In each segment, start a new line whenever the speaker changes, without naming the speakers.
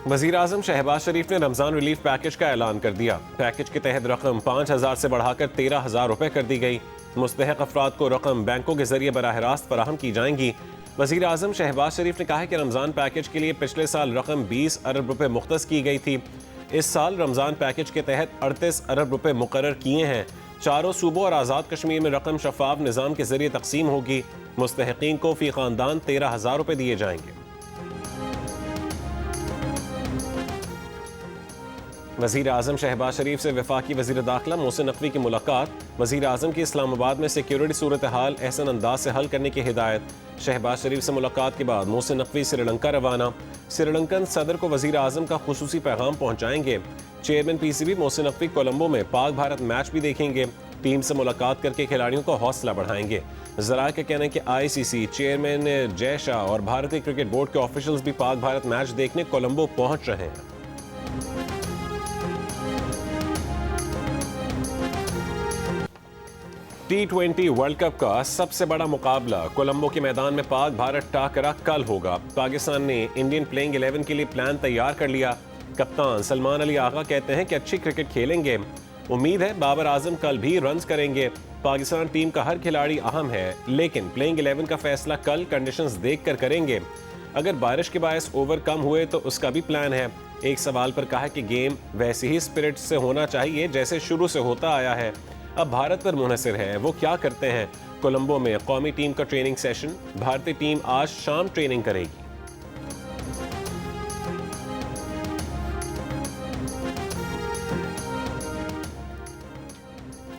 वज़ीर आज़म शहबाज शरीफ ने Ramzan relief package का ऐलान कर दिया। पैकेज के तहत रकम 5,000 से बढ़ाकर 13,000 रुपये कर दी गई। मुस्तहक़ अफराद को रकम बैंकों के जरिए बराह रास्त फराहम की जाएंगी। वज़ीर आज़म शहबाज शरीफ ने कहा कि रमज़ान पैकेज के लिए पिछले साल रकम 20 अरब रुपये मुख्तस की गई थी। इस साल रमज़ान पैकेज के तहत 38 अरब रुपये मुकर्रर किए हैं। चारों सूबों और आज़ाद कश्मीर में रकम शफाफ निज़ाम के जरिए तकसीम होगी। मुस्तहक़ीन को फ़ी ख़ानदान 13,000 रुपये दिए जाएंगे। वज़ीर आज़म शहबाज शरीफ से वफाकी वज़ीर दाखिला मोहसिन नकवी की मुलाकात। वज़ीर आज़म की इस्लामाबाद में सिक्योरिटी सूरत हाल एहसन अंदाज से हल करने की हिदायत। शहबाज शरीफ से मुलाकात के बाद मोहसिन नकवी श्रीलंका रवाना। श्रीलंकन सदर को वज़ीर आज़म का खुसूसी पैगाम पहुँचाएंगे। चेयरमैन PCB मोहसिन नकवी कोलंबो में पाक भारत मैच भी देखेंगे। टीम से मुलाकात करके खिलाड़ियों का हौसला बढ़ाएंगे। ज़राए का कहना है कि ICC चेयरमैन जय शाह और भारतीय क्रिकेट बोर्ड के ऑफिशियल्स भी पाक भारत मैच देखने कोलंबो पहुँच रहे हैं। T20 वर्ल्ड कप का सबसे बड़ा मुकाबला कोलंबो के मैदान में पाक भारत टाकरा कल होगा। पाकिस्तान ने इंडियन प्लेइंग 11 के लिए प्लान तैयार कर लिया। कप्तान सलमान अली आगा कहते हैं कि अच्छी क्रिकेट खेलेंगे। उम्मीद है बाबर आजम कल भी रन्स करेंगे। पाकिस्तान टीम का हर खिलाड़ी अहम है, लेकिन प्लेइंग 11 का फैसला कल कंडीशंस देखकर करेंगे। अगर बारिश के बायस ओवर कम हुए तो उसका भी प्लान है। एक सवाल पर कहा कि गेम वैसे ही स्पिरिट से होना चाहिए जैसे शुरू से होता आया है। अब भारत पर मुनहसिर है वो क्या करते हैं। कोलंबो में कौमी टीम का ट्रेनिंग सेशन। भारतीय टीम आज शाम ट्रेनिंग करेगी।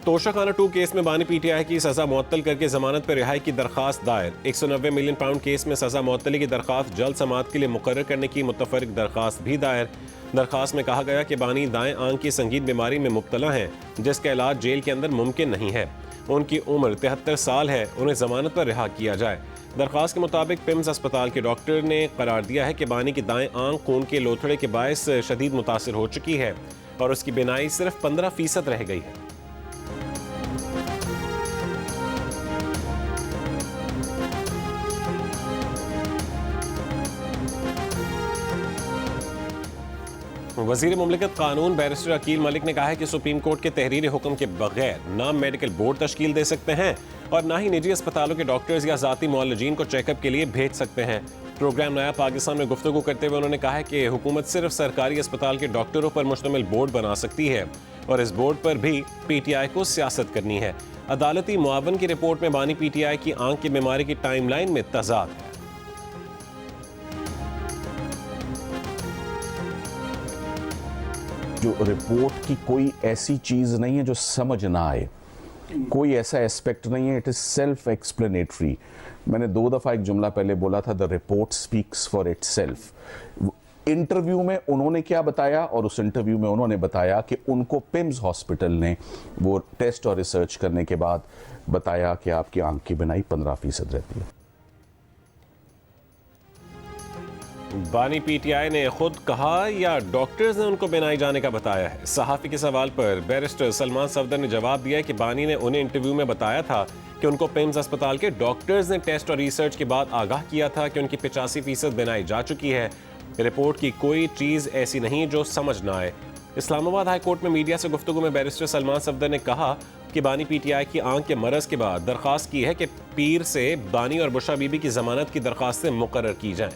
तोशाखाना 2 केस में बानी PTI की सजा मुअत्तल करके जमानत पर रिहाई की दरखास्त दायर। 190 मिलियन पाउंड केस में सजा मुअत्तली की दरखास्त जल्द समाअत के लिए मुकर्रर करने की मुतफर्रिक दरखास्त भी दायर। दरखास्त में कहा गया कि बानी दाएं आंख की संगीन बीमारी में मुब्तला हैं, जिसका इलाज जेल के अंदर मुमकिन नहीं है। उनकी उम्र 73 साल है। उन्हें जमानत पर रिहा किया जाए। दरखास्त के मुताबिक पिम्स अस्पताल के डॉक्टर ने करार दिया है कि बानी की दाएं आंख खून के लोथड़े के बायस शदीद मुतासिर हो चुकी है और उसकी बिनाई सिर्फ 15% रह गई है। वज़ीर मुमलिकत कानून बैरिस्टर अकील मलिक ने कहा है कि सुप्रीम कोर्ट के तहरीरी हुक्म के बगैर ना मेडिकल बोर्ड तश्कील दे सकते हैं और ना ही निजी अस्पतालों के डॉक्टर्स या ज़ाती मुअल्लिजीन को चेकअप के लिए भेज सकते हैं। प्रोग्राम नया पाकिस्तान में गुफ्तगू करते हुए उन्होंने कहा है कि हुकूमत सिर्फ सरकारी अस्पताल के डॉक्टरों पर मुश्तमिल बोर्ड बना सकती है और इस बोर्ड पर भी PTI को सियासत करनी है। अदालती मुआवन की रिपोर्ट में बानी PTI की आंख की बीमारी की टाइमलाइन में तजाद है।
जो रिपोर्ट की कोई ऐसी चीज़ नहीं है जो समझ ना आए, कोई ऐसा एस्पेक्ट नहीं है। It is self explanatory. मैंने 2 दफ़ा एक जुमला पहले बोला था, the report speaks for itself. Interview में उन्होंने क्या बताया, और उस इंटरव्यू में उन्होंने बताया कि उनको पिम्स हॉस्पिटल ने वो टेस्ट और रिसर्च करने के बाद बताया कि आपकी आंख की बिनाई 15% रहती है।
बानी PTI ने खुद कहा या डॉक्टर्स ने उनको बिनाई जाने का बताया है। सहाफ़ी के सवाल पर बैरिस्टर सलमान सफदर ने जवाब दिया कि बानी ने उन्हें इंटरव्यू में बताया था कि उनको पिम्स अस्पताल के डॉक्टर्स ने टेस्ट और रिसर्च के बाद आगाह किया था कि उनकी 85% बिनाई जा चुकी है। रिपोर्ट की कोई चीज़ ऐसी नहीं जो समझ ना आए। इस्लामाबाद हाई कोर्ट में मीडिया से गुफ्तगू में बैरिस्टर सलमान सफदर ने कहा कि बानी PTI की आंख के मरज के बाद दरख्वास्त की है कि पीर से बानी और बुशरा बीबी की जमानत की दरख्वास्तें मुकर्रर की जाएं।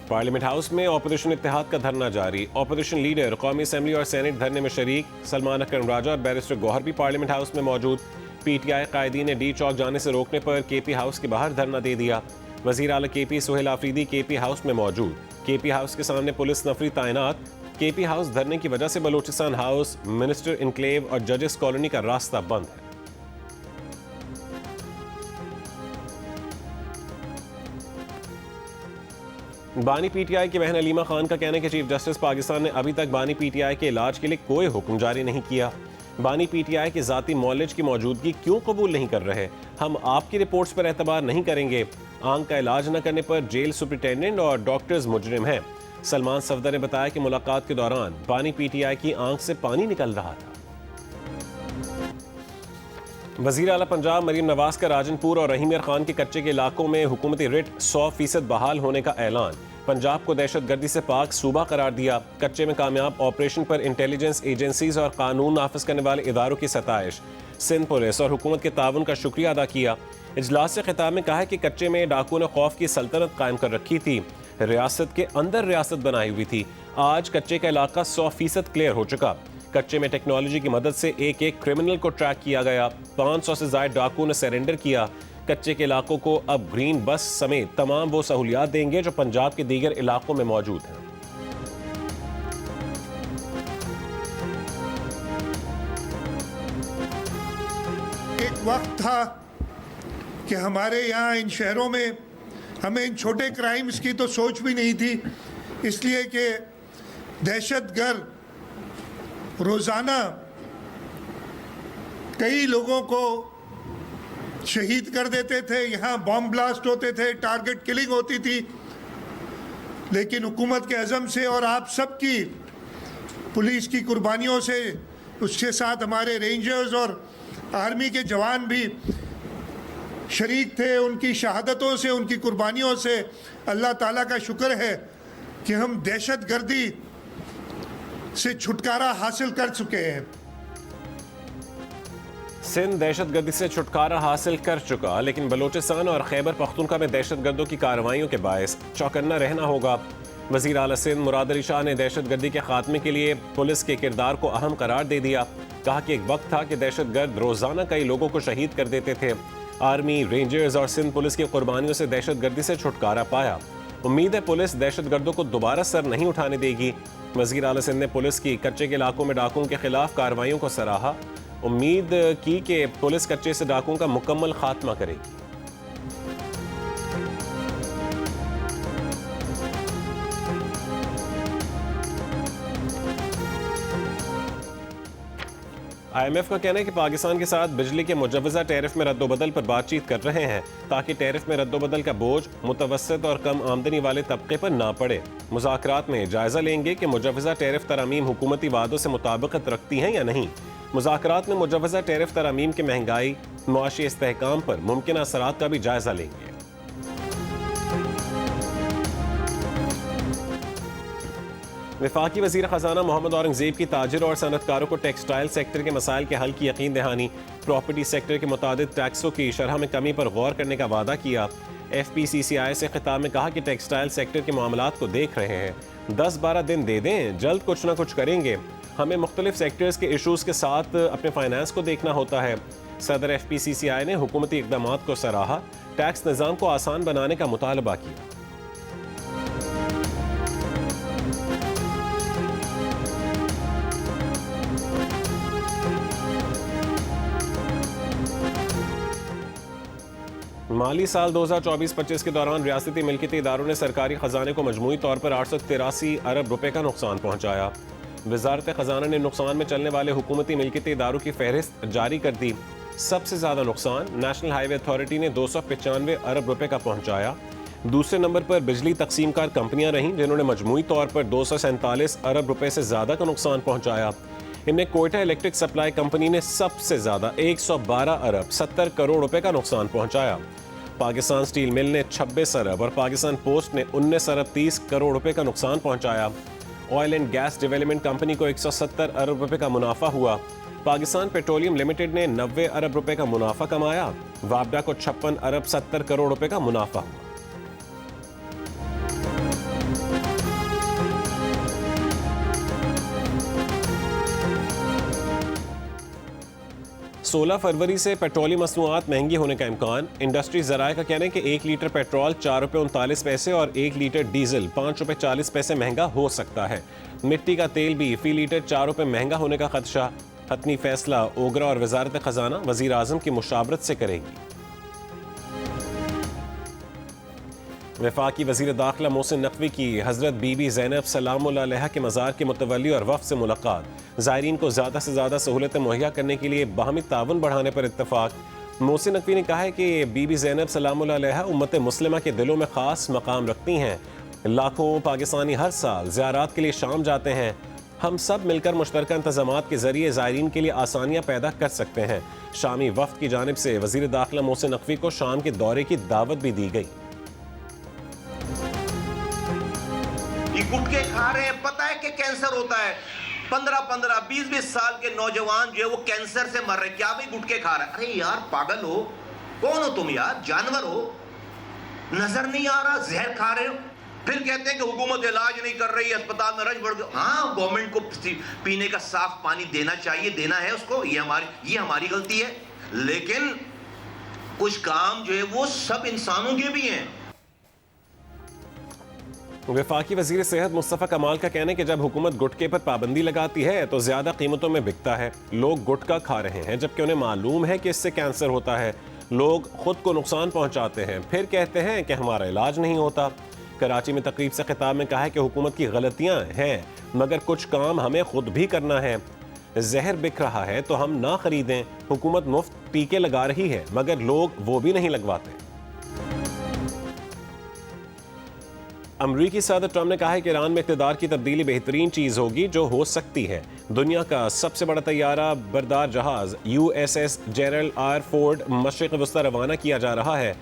पार्लियामेंट हाउस में ऑपोजिशन इत्तेहाद का धरना जारी। ऑपोजिशन लीडर कौमी असेंबली और सेनेट धरने में शरीक। सलमान अकरम राजा और बैरिस्टर गौहर भी पार्लियामेंट हाउस में मौजूद। PTI कायदीन ने D चौक जाने से रोकने पर KP हाउस के बाहर धरना दे दिया। वज़ीर आला KP Suhail Afridi KP house में मौजूद। KP हाउस के सामने पुलिस नफरी तैनात। KP हाउस धरने की वजह से बलूचिस्तान हाउस, मिनिस्टर इनक्लेव और जजेस कॉलोनी का रास्ता बंद है। बानी PTI की बहन अलीमा खान का कहना है कि चीफ जस्टिस पाकिस्तान ने अभी तक बानी PTI के इलाज के लिए कोई हुक्म जारी नहीं किया। बानी PTI के ज़ाती मौलिज की मौजूदगी क्यों कबूल नहीं कर रहे। हम आपकी रिपोर्ट्स पर एतबार नहीं करेंगे। आंख का इलाज न करने पर जेल सुपरिटेंडेंट और डॉक्टर्स मुजरिम हैं। सलमान सफदर ने बताया कि मुलाकात के दौरान बानी PTI की आंख से पानी निकल रहा था। वज़ीर आला पंजाब मरीम नवाज का राजनपुर और रहीम खान के कच्चे के इलाकों में हुकूमती रिट 100% बहाल होने का ऐलान। पंजाब को दहशत गर्दी से पाक सूबा करार दिया। कच्चे में कामयाब ऑपरेशन पर इंटेलिजेंस एजेंसीज और कानून नाफिज करने वाले इदारों की सताइश। सिंध पुलिस और हुकूमत के ताउन का शुक्रिया अदा किया। इजलास से खिताब में कहा है कि कच्चे में डाकू ने खौफ की सल्तनत कायम कर रखी थी, रियासत के अंदर रियासत बनाई हुई थी। आज कच्चे का इलाका 100% क्लियर हो चुका। कच्चे में टेक्नोलॉजी की मदद से एक एक क्रिमिनल को ट्रैक किया गया। 500 से ज्यादा डाकू ने सरेंडर किया। कच्चे के इलाकों को अब ग्रीन बस समेत तमाम वो सहूलियात देंगे जो पंजाब के दीगर इलाकों में मौजूद हैं।
एक वक्त था कि हमारे यहाँ इन शहरों में हमें इन छोटे क्राइम्स की तो सोच भी नहीं थी, इसलिए कि दहशतगर्द रोज़ाना कई लोगों को शहीद कर देते थे। यहाँ बॉम्ब ब्लास्ट होते थे, टारगेट किलिंग होती थी। लेकिन हुकूमत के अज़म से और आप सबकी पुलिस की कुर्बानियों से, उसके साथ हमारे रेंजर्स और आर्मी के जवान भी शरीक थे, उनकी शहादतों से, उनकी कुर्बानियों से अल्लाह ताला का शुक्र है कि हम दहशत गर्दी से छुटकारा हासिल कर चुके हैं।
सिंध दहशतगर्दी से छुटकारा हासिल कर चुका, लेकिन बलोचिस्तान और खैबर पख्तूनख्वा में दहशतगर्दों की कार्रवाइयों के बायस चौकन्ना रहना होगा। वज़ीर आला सिंध मुराद अली शाह ने दहशतगर्दी के खात्मे के लिए पुलिस के किरदार को अहम करार दे दिया। कहा कि एक वक्त था कि दहशतगर्द रोजाना कई लोगों को शहीद कर देते थे। आर्मी, रेंजर्स और सिंध पुलिस की कुर्बानियों से दहशतगर्दी से छुटकारा पाया। उम्मीद है पुलिस दहशतगर्दों को दोबारा सर नहीं उठाने देगी। वज़ीर आला सिंध ने पुलिस की कच्चे के इलाकों में डाकुओं के खिलाफ कार्रवाइयों को सराहा। उम्मीद की कि पुलिस कच्चे से डाकुओं का मुकम्मल खात्मा करेगी। IMF का कहना है कि पाकिस्तान के साथ बिजली के मुजवजा टैरिफ में रद्दोबदल पर बातचीत कर रहे हैं ताकि टैरिफ में रद्दोबदल का बोझ मुतवस्सित और कम आमदनी वाले तबके पर ना पड़े। मुज़ाकरात में जायजा लेंगे कि मुजवजा टैरिफ तरामीम हुकूमती वादों से मुताबिकत रखती हैं या नहीं। मुज़ाकरात में मुजवजा टैरिफ तरामीम की महंगाई, मुआशी इस्तेहकाम पर मुमकिन असरात का भी जायजा लेंगे। वफाकी वज़ीर ख़जाना मोहम्मद औरंगज़ेब की ताजिर और सनतकारों को टेक्सटाइल सेक्टर के मसाइल के हल की यकीन दहानी। प्रॉपर्टी सेक्टर के मुतादिद टैक्सों की शरह में कमी पर गौर करने का वादा किया। FPCCI से खिताब में कहा कि टेक्सटाइल सेक्टर के मामलात को देख रहे हैं, 10-12 दिन दे दें, जल्द कुछ ना कुछ करेंगे। हमें मुख्तलिफ सेक्टर्स के इशूज़ के साथ अपने फाइनेंस को देखना होता है। सदर FPCCI ने हुकूमती इक़दाम को सराहा, टैक्स निज़ाम को आसान बनाने का मुतालबा किया। माली साल 2024-25 के दौरान रियासती मिल्कियती इदारों ने सरकारी खजाने को मजमूई तौर पर 883 अरब रुपए का नुकसान पहुंचाया। वजारत खजाना ने नुकसान में चलने वाले हुकूमती मिल्कियती इदारों की फहरिस्त जारी कर दी। सबसे ज्यादा नुकसान नेशनल हाईवे अथॉरिटी ने 295 अरब रुपए का पहुंचाया। दूसरे नंबर पर बिजली तकसीमकार कंपनियां रहीं जिन्होंने मजमूई तौर पर 247 अरब रुपए से ज्यादा का नुकसान पहुंचाया। इनमें कोयटा इलेक्ट्रिक सप्लाई कंपनी ने सबसे ज्यादा 112 अरब 70 करोड़ रुपए का नुकसान पहुंचाया। पाकिस्तान स्टील मिल ने 26 अरब और पाकिस्तान पोस्ट ने 19 अरब 30 करोड़ रुपए का नुकसान पहुंचाया। Oil and gas development company को 170 अरब रुपए का मुनाफा हुआ। पाकिस्तान पेट्रोलियम लिमिटेड ने 90 अरब रुपए का मुनाफा कमाया। वापडा को 56 अरब 70 करोड़ रुपए का मुनाफा हुआ। सोलह फरवरी से पेट्रोलियम मसनूआत महंगी होने का इम्कान। इंडस्ट्री ज़राए का कहना है कि 1 लीटर पेट्रोल 4 रुपये 39 पैसे और 1 लीटर डीजल 5 रुपये 40 पैसे महंगा हो सकता है। मिट्टी का तेल भी फी लीटर 4 रुपये महंगा होने का खदशा। हतमी फैसला ओगरा और वजारत खजाना वजीर आजम की मुशावरत से करेगी। वफाकी वजीर दाखिला मोहसिन नकवी की हज़रत बीबी ज़ैनब सलामुल्लाह अलैहा के मज़ार के मुतवल्ली और वफ़द से मुलाकात। ज़ायरीन को ज़्यादा से ज़्यादा सहूलतें मुहैया करने के लिए बाहमी ताउन बढ़ाने पर इत्तफ़ाक़। मोहसिन नकवी ने कहा है कि बीबी ज़ैनब सलामुल्लाह अलैहा उम्मत मुस्लिमा के दिलों में ख़ास मकाम रखती हैं। लाखों पाकिस्तानी हर साल ज़ियारात के लिए शाम जाते हैं। हम सब मिलकर मुश्तरका इंतजामात के जरिए ज़ायरीन के लिए आसानियाँ पैदा कर सकते हैं। शामी वफ्द की जानिब से वज़ीर दाखिला मोहसिन नकवी को शाम के दौरे की दावत भी दी गई।
ये गुटखे खा रहे हैं, पता है कि कैंसर होता है। 15-15, 20-20 साल के नौजवान जो है वो कैंसर से मर रहे, क्या भाई गुटखे खा रहे हैं? अरे यार पागल हो, कौन हो तुम यार? जानवर हो? नजर नहीं आ रहा जहर खा रहे हो? फिर कहते हैं कि हुकूमत इलाज नहीं कर रही, अस्पताल में रश बढ़ गया। हाँ, गवर्नमेंट को पीने का साफ पानी देना चाहिए, देना है उसको, ये हमारी गलती है। लेकिन कुछ काम जो है वो सब इंसानों के भी हैं।
वफाकी वजीर सेहत मुस्तफ़ा कमाल का कहना है कि जब हुकूमत गुटके पर पाबंदी लगाती है तो ज्यादा कीमतों में बिकता है। लोग गुटखा खा रहे हैं जबकि उन्हें मालूम है कि इससे कैंसर होता है। लोग खुद को नुकसान पहुंचाते हैं, फिर कहते हैं कि हमारा इलाज नहीं होता। कराची में तकरीब से खिताब में कहा है कि हुकूमत की गलतियां हैं मगर कुछ काम हमें खुद भी करना है। जहर बिक रहा है तो हम ना खरीदें। हुकूमत मुफ्त टीके लगा रही है मगर लोग वो भी नहीं लगवाते। अमरीकी सदर ट्रंप ने कहा है कि ईरान में इक़्तिदार की तब्दीली बेहतरीन चीज़ होगी जो हो सकती है। दुनिया का सबसे बड़ा तैयारा बरदार जहाज़ USS जेरल्ड आर फोर्ड मशरिक़ वस्ता रवाना किया जा रहा है।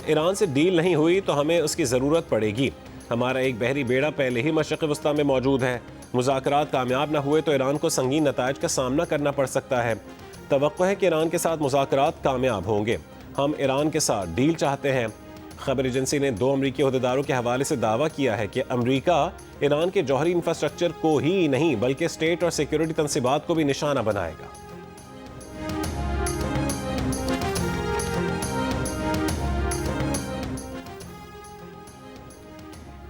ईरान से डील नहीं हुई तो हमें उसकी ज़रूरत पड़ेगी। हमारा एक बहरी बेड़ा पहले ही मशरिक़ वस्ता में मौजूद है। मुज़ाकरात कामयाब न हुए तो ईरान को संगीन नताइज का सामना करना पड़ सकता है। तवक्को है कि ईरान के साथ मुज़ाकरात कामयाब होंगे। हम ईरान के साथ डील चाहते हैं। खबर एजेंसी ने 2 अमरीकी अहदेदारों के हवाले से दावा किया है कि अमरीका ईरान के जौहरी इंफ्रास्ट्रक्चर को ही नहीं बल्कि स्टेट और सिक्योरिटी तंसीबात को भी निशाना बनाएगा।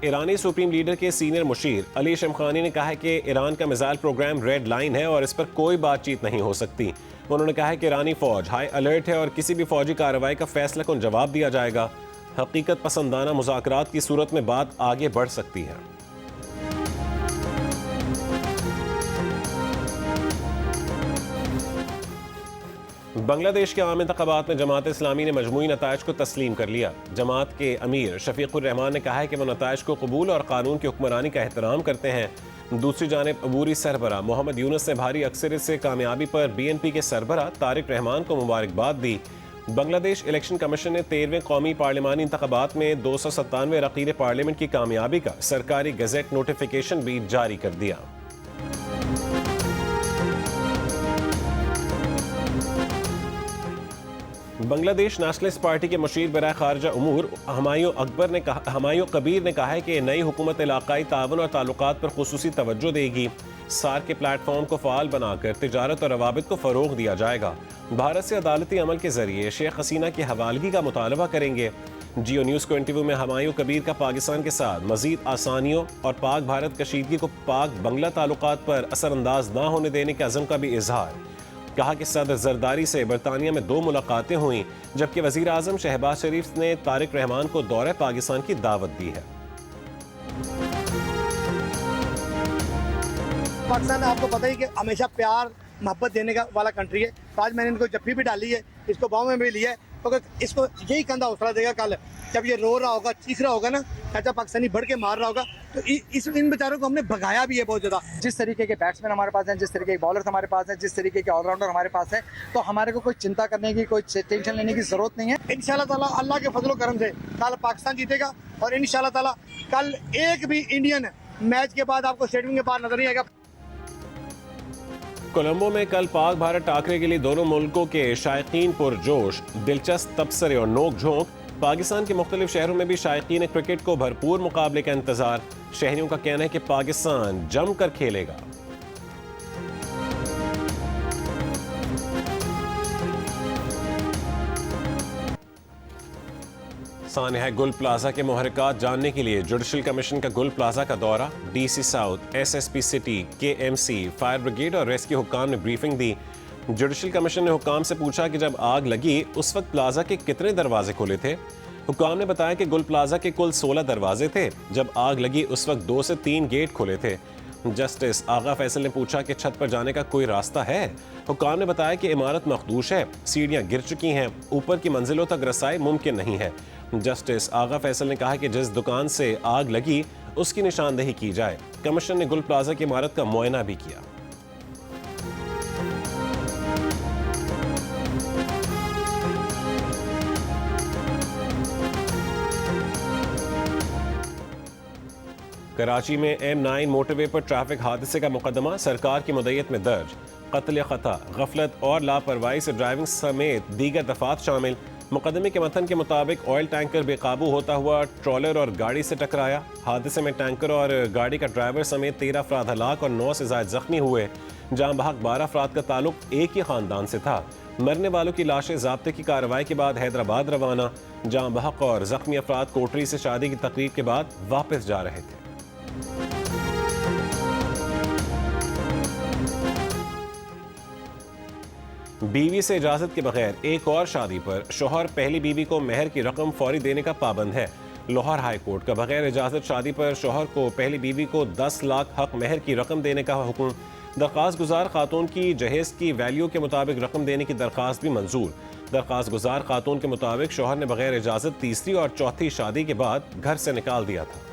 ईरानी सुप्रीम लीडर के सीनियर मुशीर अली शमखानी ने कहा है कि ईरान का मिसाइल प्रोग्राम रेड लाइन है और इस पर कोई बातचीत नहीं हो सकती। उन्होंने कहा है कि ईरानी फौज हाई अलर्ट है और किसी भी फौजी कार्रवाई का फैसला कौन जवाब दिया जाएगा। हकीकत पसंदाना मुज़ाकरात की सूरत में बात आगे बढ़ सकती है। बांग्लादेश के आम इंतखाबात में जमात इस्लामी ने मजमूई नताइज को तस्लीम कर लिया। जमात के अमीर शफीकुर रहमान ने कहा है कि वह नताइज को कबूल और कानून की हुक्मरानी का एहतराम करते हैं। दूसरी जानिब अबूरी सरबरा मोहम्मद यूनुस ने भारी अक्सरियत से कामयाबी पर BNP के सरबरा तारिक रहमान को मुबारकबाद दी। बांग्लादेश इलेक्शन कमीशन ने 13वें कौमी पार्लिमानी इंतखाबात में 297 रकीब पार्लियामेंट की कामयाबी का सरकारी गजेट नोटिफिकेशन भी जारी कर दिया। बांग्लादेश नेशनलिस्ट पार्टी के मुशीर बराए खारजा उमूर हमायूं कबीर ने कहा है कि नई हुकूमत इलाकाई तावन और ताल्लुकात पर खुसूसी तवज्जो देगी। सार्क के प्लेटफॉर्म को फाल बनाकर तिजारत और रवाबित को फ़रोग दिया जाएगा। भारत से अदालती अमल के जरिए शेख हसीना की हवालगी का मुतालबा करेंगे। जियो न्यूज़ को इंटरव्यू में हमायूं कबीर का पाकिस्तान के साथ मजीद आसानियों और पाक भारत कशीदगी को पाक बंगला ताल्लुकात पर असरअंदाज ना होने देने के अज़म का भी इजहार। कहा कि सदर जरदारी से बरतानिया में 2 मुलाकातें हुई जबकि वज़ीर आज़म शहबाज शरीफ ने तारिक रहमान को दौरे पाकिस्तान की दावत दी है।
पाकिस्तान आपको पता ही कि हमेशा प्यार मोहब्बत देने का वाला कंट्री है। तो आज मैंने इनको जफ्फी भी डाली है, इसको बाहों में भी लिया है, तो अगर इसको यही कंधा हौसला देगा कल जब ये रो रहा होगा, चीख रहा होगा ना, चाचा पाकिस्तानी बढ़ के मार रहा होगा, तो इन बेचारों को हमने भगाया भी है बहुत ज़्यादा।
जिस तरीके के बैट्समैन हमारे पास हैं, जिस तरीके के बॉलर्स हमारे पास हैं, जिस तरीके के ऑलराउंडर हमारे पास है, तो हमारे को कोई चिंता करने की, कोई टेंशन लेने की ज़रूरत नहीं है।
इंशाल्लाह ताला अल्लाह के फजलो करम से कल पाकिस्तान जीतेगा और इंशाल्लाह ताला कल एक भी इंडियन मैच के बाद आपको स्टेडियम के बाहर नजर नहीं आएगा।
कोलंबो में कल पाक भारत टाकरे के लिए दोनों मुल्कों के शायकीन पुरजोश, दिलचस्प तबसरे और नोक झोंक। पाकिस्तान के मुख्तलिफ शहरों में भी शायकीन क्रिकेट को भरपूर मुकाबले का इंतजार। शहरियों का कहना है कि पाकिस्तान जमकर खेलेगा। सानिया गुल प्लाजा के मुहर्रिकात जानने के लिए जुडिशल कमीशन का गुल प्लाजा का दौरा। DC south, SSP city, KMC, fire brigade और रेस्क्यू हुक्काम ने ब्रीफिंग दी। जुडिशल कमीशन ने हुक्काम से पूछा कि जब आग लगी उस वक्त प्लाजा के कितने दरवाजे खुले थे। हुक्काम ने बताया कि गुल प्लाजा के कुल 16 दरवाजे थे। जब आग लगी उस वक्त 2 से 3 गेट खुले थे। जस्टिस आगा फैसल ने पूछा कि छत पर जाने का कोई रास्ता है। हुक्काम ने बताया कि इमारत मखदूश है, सीढ़ियां गिर चुकी हैं, ऊपर की मंजिलों तक रसाई मुमकिन नहीं है। जस्टिस आगा फैसल ने कहा कि जिस दुकान से आग लगी उसकी निशानदेही की जाए। कमिश्नर ने गुल प्लाजा की इमारत का मुआयना भी किया। कराची में M9 मोटरवे पर ट्रैफिक हादसे का मुकदमा सरकार की मुद्दत में दर्ज। कत्ल खता, गफलत और लापरवाही से ड्राइविंग समेत दीगर दफात शामिल। मुकदमे के मतन के मुताबिक ऑयल टैंकर बेकाबू होता हुआ ट्रॉलर और गाड़ी से टकराया। हादसे में टैंकर और गाड़ी का ड्राइवर समेत 13 अफराद हलाक और 9 से ज़ायद जख्मी हुए, जहां बहक 12 अफराद का ताल्लुक एक ही खानदान से था। मरने वालों की लाशें ज़ाब्ते की कार्रवाई के बाद हैदराबाद रवाना, जहां बहक और जख्मी अफराद कोटरी से शादी की तकरीब के बाद वापस जा रहे थे। बीवी से इजाजत के बगैर एक और शादी पर शोहर पहली बीवी को मेहर की रकम फौरी देने का पाबंद है। लाहौर हाई कोर्ट का बगैर इजाजत शादी पर शोहर को पहली बीवी को 10 लाख हक मेहर की रकम देने का हुक्म। दरख्वास्त गुजार खातून की जहेज की वैल्यू के मुताबिक रकम देने की दरख्वास्त भी मंजूर। दरख्वास्त गुजार खातून के मुताबिक शोहर ने बगैर इजाजत तीसरी और चौथी शादी के बाद घर से निकाल दिया था।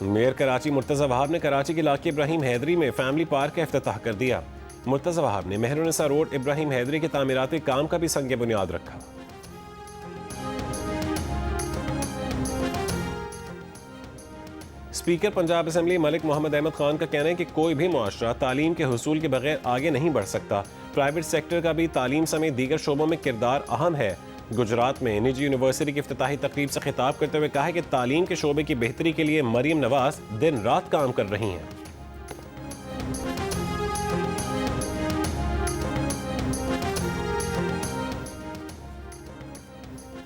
मेयर कराची मुर्तज़ा वहाब ने कराची के इलाके इब्राहिम हैदरी में फैमिली पार्क का इफ्तिताह कर दिया। मुर्तज़ा वहाब ने मेहरुनिसा रोड इब्राहिम हैदरी के तामीराती काम का भी संग बुनियाद रखा। स्पीकर पंजाब असेंबली मलिक मोहम्मद अहमद खान का कहना है कि कोई भी मुआशरा तालीम के हुसूल के बगैर आगे नहीं बढ़ सकता। प्राइवेट सेक्टर का भी तालीम समेत दीगर शोबों में किरदार अहम है। गुजरात में निजी यूनिवर्सिटी की इफ्तिताही तकरीब से खिताब करते हुए कहा है कि तालीम के शोबे की बेहतरी के लिए मरियम नवाज दिन रात काम कर रही हैं।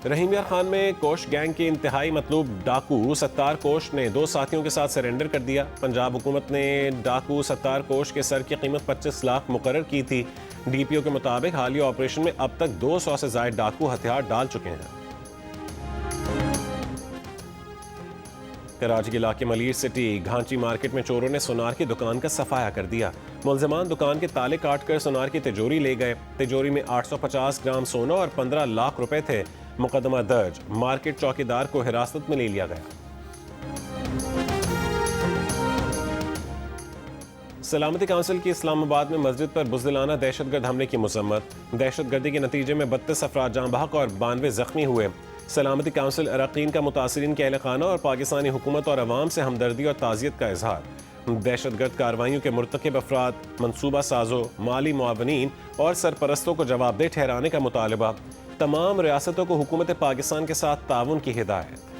रहीम यार खान में कोश गैंग के इंतहाई मतलूब डाकू सत्तार कोश ने 2 साथियों के साथ सरेंडर कर दिया। पंजाब हुकूमत ने डाकू सत्तार कोश के सर की कीमत 25 लाख मुकर्रर की थी। डीपीओ के मुताबिक हालिया ऑपरेशन में अब तक 200 से ज्यादा डाकू हथियार डाल चुके हैं। कराची के इलाके मलीर सिटी घांची मार्केट में चोरों ने सोनार की दुकान का सफाया कर दिया। मुलजमान दुकान के ताले काटकर सोनार की तिजोरी ले गए। तिजोरी में 850 ग्राम सोना और 15 लाख रुपए थे। मुकदमा दर्ज, मार्केट चौकीदार को हिरासत में ले लिया गया। सलामती काउंसिल की इस्लामाबाद में मस्जिद पर बुज़दिलाना दहशतगर्द हमले की मजम्मत। दहशतगर्दी के नतीजे में 32 अफराद जाँ बहक और 92 जख्मी हुए। सलामती काउंसिल अरकान का मुतासिरीन के अहल खाना और पाकिस्तानी हुकूमत और अवाम से हमदर्दी और ताज़ियत का इजहार। दहशतगर्द कार्रवाइयों के मुर्तकिब अफराद, मनसूबा साजों, माली मुआवनीन और सरपरस्तों को जवाबदेह ठहराने का मुतालबा। तमाम रियासतों को हुकूमत पाकिस्तान के साथ ताउन की हिदायत।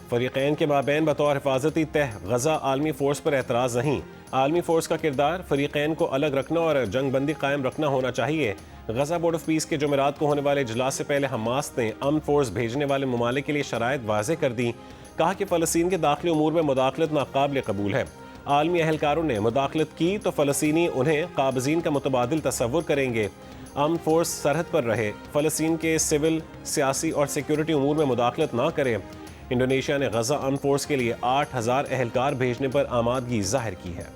फरीक़ैन के माबैन बतौर हिफाजती तह गजा आलमी फ़ोर्स पर एतराज़ नहीं। आलमी फ़ोर्स का किरदार फरीक़ैन को अलग रखना और जंगबंदी कायम रखना होना चाहिए। गजा बोर्ड ऑफ पीस के जुमेरात को होने वाले इजलास से पहले हमास ने अमन फ़ोर्स भेजने वाले ममालिक के लिए शराइत वाज़े कर दी। कहा कि फ़लस्तीन के दाखिली उमूर में मुदाखलत नाकाबिल कबूल है। आलमी अहलकारों ने मुदाखलत की तो फ़लस्तीनी उन्हें काबज़ीन का मुतबादिल तसव्वुर करेंगे। अमन फ़ोर्स सरहद पर रहे, फ़लस्तीन के सिविल, सियासी और सिक्योरिटी उमूर में मुदाखलत ना करे। इंडोनेशिया ने गजा अमन फ़ोर्स के लिए 8000 अहलकार भेजने पर आमादगी जाहिर की है।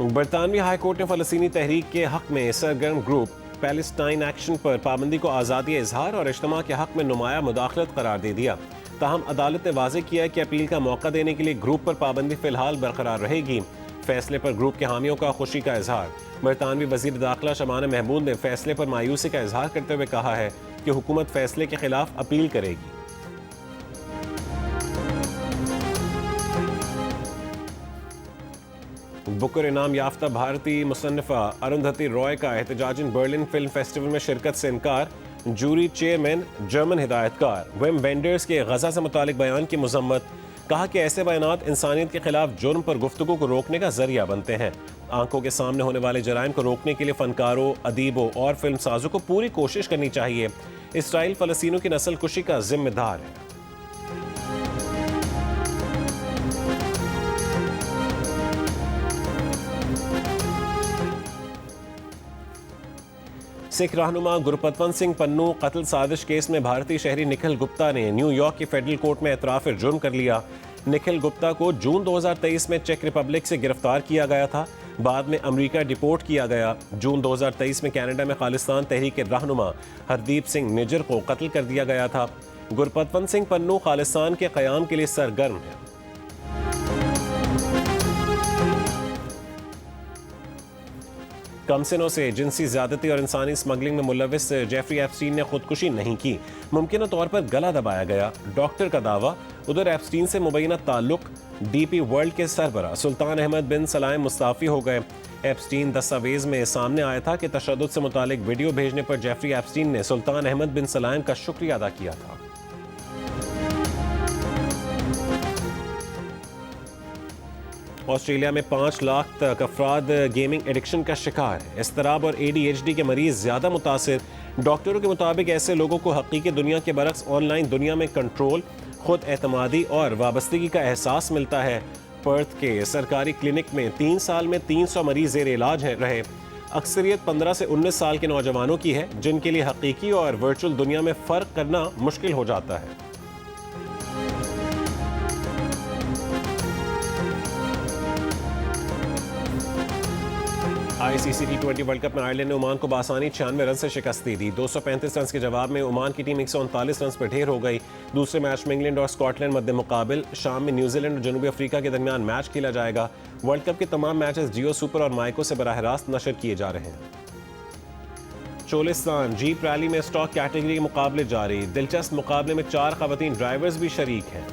बरतानवी हाई कोर्ट ने फ़लस्तीनी तहरीक के हक में सरगर्म ग्रुप पैलेस्टाइन एक्शन पर पाबंदी को आज़ादी इजहार और इज्तिमा के हक में नुमाया मुदाखलत करार दे दिया। ताहम अदालत ने वाज़ेह किया कि अपील का मौका देने के लिए ग्रुप पर पाबंदी फ़िलहाल बरकरार रहेगी। फैसले पर ग्रुप के हामियों का खुशी का इजहार। बरतानवी वज़ीर दाखिला शबाना महमूद ने फैसले पर मायूसी का इजहार करते हुए कहा है कि हुकूमत फैसले के खिलाफ अपील करेगी। बुकर इनाम याफ्ता भारतीय मुसन्निफा अरुंधति रॉय का एहतजाजन बर्लिन फिल्म फेस्टिवल में शिरकत से इनकार। जूरी चेयरमैन जर्मन हिदायतकार वेम वेंडर्स के गजा से मुतालिक बयान की मजम्मत। कहा कि ऐसे बयानात इंसानियत के खिलाफ जुर्म पर गुफ्तगू को रोकने का जरिया बनते हैं। आंखों के सामने होने वाले जराइम को रोकने के लिए फनकारों, अदीबों और फिल्म साजों को पूरी कोशिश करनी चाहिए। इसराइल फ़लस्तीनियों की नस्ल कुशी का जिम्मेदार है। सिख रहनुमा गुरपतवंत सिंह पन्नू कत्ल साजिश केस में भारतीय शहरी निखिल गुप्ता ने न्यूयॉर्क की फेडरल कोर्ट में एतराफ़ जुर्म कर लिया। निखिल गुप्ता को जून 2023 में चेक रिपब्लिक से गिरफ्तार किया गया था, बाद में अमेरिका डिपोर्ट किया गया। जून 2023 में कनाडा में खालिस्तान तहरीक के रहनुमा हरदीप सिंह निज्जर को कत्ल कर दिया गया था। गुरपतवंत सिंह पन्नू खालिस्तान के क़याम के लिए सरगर्म है। कमसिनों से जिनसी ज्यादती और इंसानी स्मगलिंग में मुलविस जेफरी एप्स्टीन ने खुदकुशी नहीं की, मुमकिन तौर पर गला दबाया गया, डॉक्टर का दावा। उधर एप्स्टीन से मुबैना ताल्लुक डीपी वर्ल्ड के सरबरा सुल्तान अहमद बिन सलाम मुस्ताफी हो गए। एप्स्टीन दस्तावेज में सामने आया था कि तशद्दुद से मुतालिक वीडियो भेजने पर जेफरी एप्स्टीन ने सुल्तान अहमद बिन सलाम का शुक्रिया अदा किया था। ऑस्ट्रेलिया में 5 लाख तक अफराद गेमिंग एडिक्शन का शिकार है। इस्तराब और ADHD के मरीज ज्यादा मुतासिर। डॉक्टरों के मुताबिक ऐसे लोगों को हकीकी दुनिया के बरक्स ऑनलाइन दुनिया में कंट्रोल, खुद एतमादी और वाबस्तगी का एहसास मिलता है। पर्थ के सरकारी क्लिनिक में 3 साल में 300 मरीज ज़ेर इलाज रहे। अक्सरियत 15 से 19 साल के नौजवानों की है, जिनके लिए हकीकी और वर्चुअल दुनिया में फ़र्क करना मुश्किल हो जाता है। ICC T20 वर्ल्ड कप में आयरलैंड ने ओमान को बासानी 96 रन से शिकस्त दी। 235 रन के जवाब में ओमान की टीम 139 रन पर ढेर हो गई। दूसरे मैच में इंग्लैंड और स्कॉटलैंड मध्य मुकाबिल। शाम में न्यूजीलैंड और जनूबी अफ्रीका के दरमियान मैच खेला जाएगा। वर्ल्ड कप के तमाम मैचेस जियो सुपर और माइको से बराह रास्त नशर किए जा रहे हैं। चोलिस्तान जीप रैली में स्टॉक कैटेगरी के मुकाबले जारी। दिलचस्प मुकाबले में 4 खवातीन ड्राइवर्स भी शरीक हैं।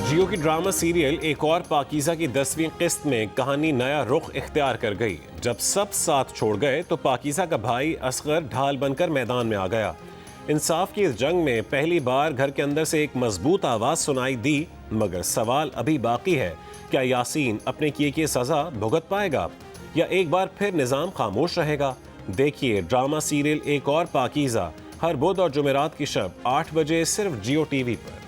जियो की ड्रामा सीरियल एक और पाकीज़ा की 10वीं किस्त में कहानी नया रुख इख्तियार कर गई। जब सब साथ छोड़ गए तो पाकीज़ा का भाई असगर ढाल बनकर मैदान में आ गया। इंसाफ की इस जंग में पहली बार घर के अंदर से एक मजबूत आवाज़ सुनाई दी, मगर सवाल अभी बाकी है, क्या यासीन अपने किए की सज़ा भुगत पाएगा या एक बार फिर निज़ाम खामोश रहेगा? देखिए ड्रामा सीरियल एक और पाकीज़ा हर बुध और जुमेरात की शब 8 बजे सिर्फ जियो TV पर।